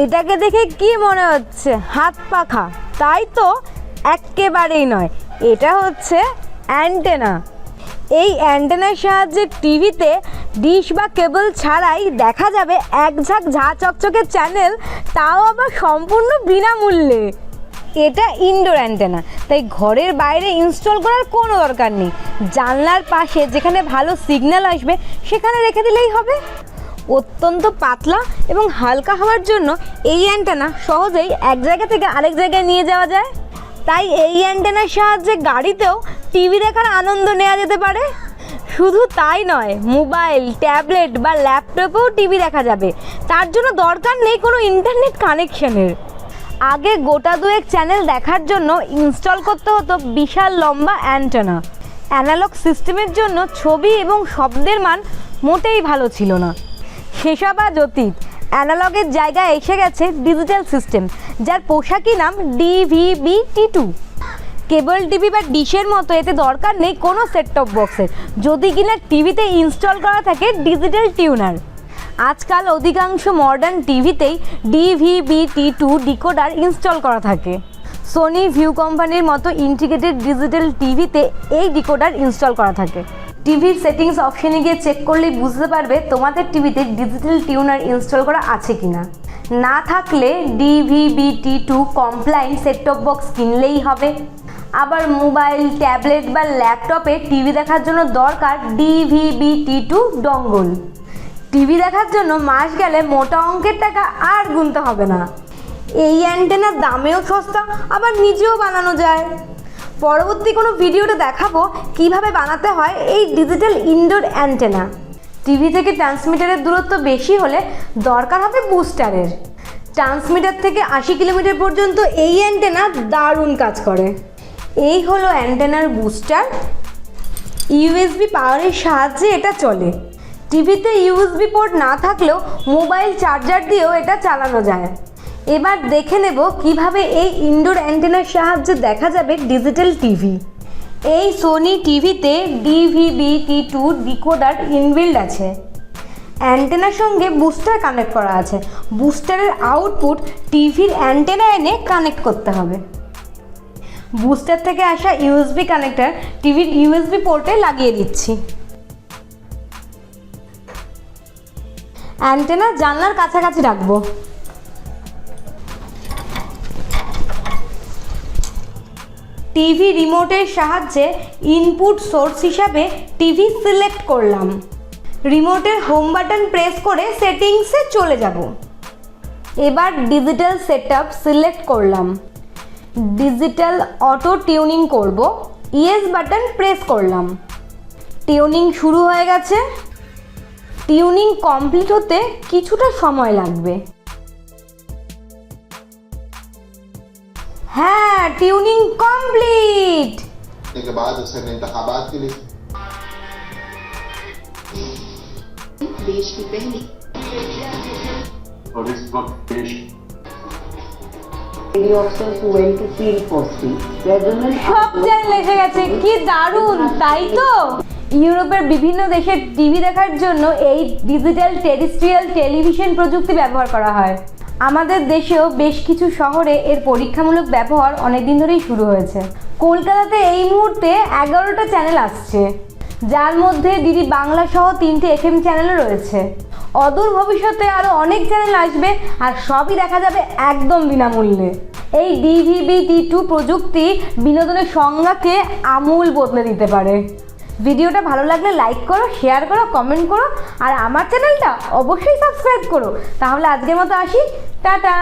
এটাকে দেখে কি মনে হচ্ছে? হাত পাখা? তাই তো, একেবারেই নয়। এটা হচ্ছে অ্যান্টেনা। এই অ্যান্টেনার সাহায্যে টিভিতে ডিশ বা কেবল ছাড়াই দেখা যাবে এক ঝাঁক ঝাঁ চকচকে চ্যানেল, তাও আবার সম্পূর্ণ বিনামূল্যে। এটা ইনডোর অ্যান্টেনা, তাই ঘরের বাইরে ইনস্টল করার কোনো দরকার নেই। জানলার পাশে যেখানে ভালো সিগন্যাল আসবে সেখানে রেখে দিলেই হবে। অত্যন্ত পাতলা এবং হালকা হওয়ার জন্য এই অ্যান্টেনা সহজেই এক জায়গা থেকে আরেক জায়গায় নিয়ে যাওয়া যায়। তাই এই অ্যান্টেনার সাহায্যে গাড়িতেও টিভি দেখার আনন্দ নেওয়া যেতে পারে। শুধু তাই নয়, মোবাইল, ট্যাবলেট বা ল্যাপটপেও টিভি দেখা যাবে। তার জন্য দরকার নেই কোনো ইন্টারনেট কানেকশনের। আগে গোটা দুয়েক চ্যানেল দেখার জন্য ইনস্টল করতে হতো বিশাল লম্বা অ্যান্টেনা। অ্যানালগ সিস্টেমের জন্য ছবি এবং শব্দের মান মোটেই ভালো ছিল না। সেসব আজ অতীত। অ্যানালগের জায়গায় এসে গেছে ডিজিটাল সিস্টেম, যার পোশাকি নাম DVB-T2। কেবল টিভি বা ডিশের মতো এতে দরকার নেই কোনো সেট টপ বক্সের, যদি কিনা টিভিতে ইনস্টল করা থাকে ডিজিটাল টিউনার। আজকাল অধিকাংশ মডার্ন টিভিতেই DVB-T2 ডিকোডার ইনস্টল করা থাকে। সোনি ভিউ কোম্পানির মতো ইন্টিগ্রেটেড ডিজিটাল টিভিতে এই ডিকোডার ইনস্টল করা থাকে। টিভির সেটিংস অপশনে গিয়ে চেক করলেই বুঝতে পারবে তোমাদের টিভিতে ডিজিটাল টিউনার ইনস্টল করা আছে কিনা। না থাকলে DVB-T2 compliant set top box কিনলেই হবে। আবার মোবাইল, ট্যাবলেট বা ল্যাপটপে টিভি দেখার জন্য দরকার DVB-T2 ডঙ্গল। টিভি দেখার জন্য মাস গেলে মোটা অঙ্কের টাকা আর গুনতে হবে না। এই অ্যান্টেনার দামেও সস্তা, আবার নিজেও বানানো যায়। পরবর্তী কোনো ভিডিওতে দেখাবো কিভাবে বানাতে হয় এই ডিজিটাল ইনডোর অ্যান্টেনা। টিভি থেকে ট্রান্সমিটারের দূরত্ব বেশি হলে দরকার হবে বুস্টারের। ট্রান্সমিটার থেকে 80 কিলোমিটার পর্যন্ত এই অ্যান্টেনা দারুণ কাজ করে। এই হলো অ্যান্টেনার বুস্টার। USB পাওয়ারের সাহায্যে এটা চলে। টিভিতে USB পোর্ট না থাকলেও মোবাইল চার্জার দিয়েও এটা চালানো যায়। এবার দেখে নেব কিভাবে এই ইনডোর অ্যান্টেনার সাহায্যে দেখা যাবে ডিজিটাল টিভি। এই সোনি টিভিতে DVB-T2 ডিকোডার ইনবিল্ড আছে। অ্যান্টেনার সঙ্গে বুস্টার কানেক্ট করা আছে। বুস্টারের আউটপুট টিভির অ্যান্টেনা এনে কানেক্ট করতে হবে। বুস্টার থেকে আসা USB কানেক্টর টিভির USB পোর্টে লাগিয়ে দিচ্ছি। অ্যান্টেনা জানলার কাছাকাছি রাখবো। টিভি রিমোটের সাহায্যে ইনপুট সোর্স হিসাবে টিভি সিলেক্ট করলাম। রিমোটের হোম বাটন প্রেস করে সেটিংসে চলে যাব। এবার ডিজিটাল সেটআপ সিলেক্ট করলাম। ডিজিটাল অটো টিউনিং করব। ইয়েস বাটন প্রেস করলাম। টিউনিং শুরু হয়ে গেছে। টিউনিং কমপ্লিট হতে কিছুটা সময় লাগবে। হ্যাঁ, টিউনিং কমপ্লিট। के बाद उसे इंतखाबात के लिए देश की पहली और इस वक्त देश officers who went to field posting were সব চ্যানেল এসে গেছে, কি দারুণ তাই তো। ইউরোপের বিভিন্ন দেশের টিভি দেখার জন্য এই ডিজিটাল টেরিস্ট্রিয়াল টেলিভিশন প্রযুক্তি ব্যবহার করা হয়। আমাদের দেশেও বেশ কিছু শহরে এর পরীক্ষামূলক ব্যবহার অনেকদিন ধরেই শুরু হয়েছে। কলকাতাতে এই মুহূর্তে 11টা চ্যানেল আসছে, যার মধ্যে ডিডি বাংলা সহ 3টে FM চ্যানেলও রয়েছে। অদূর ভবিষ্যতে আরও অনেক চ্যানেল আসবে, আর সবই দেখা যাবে একদম বিনামূল্যে। এই DVB-T2 প্রযুক্তি বিনোদনের সংজ্ঞাকে আমূল বদলে দিতে পারে। ভিডিওটা ভালো লাগলে লাইক করো, শেয়ার করো, কমেন্ট করো, আর আমার চ্যানেলটা অবশ্যই সাবস্ক্রাইব করো। তাহলে আজকের মতো আসি, টাটা।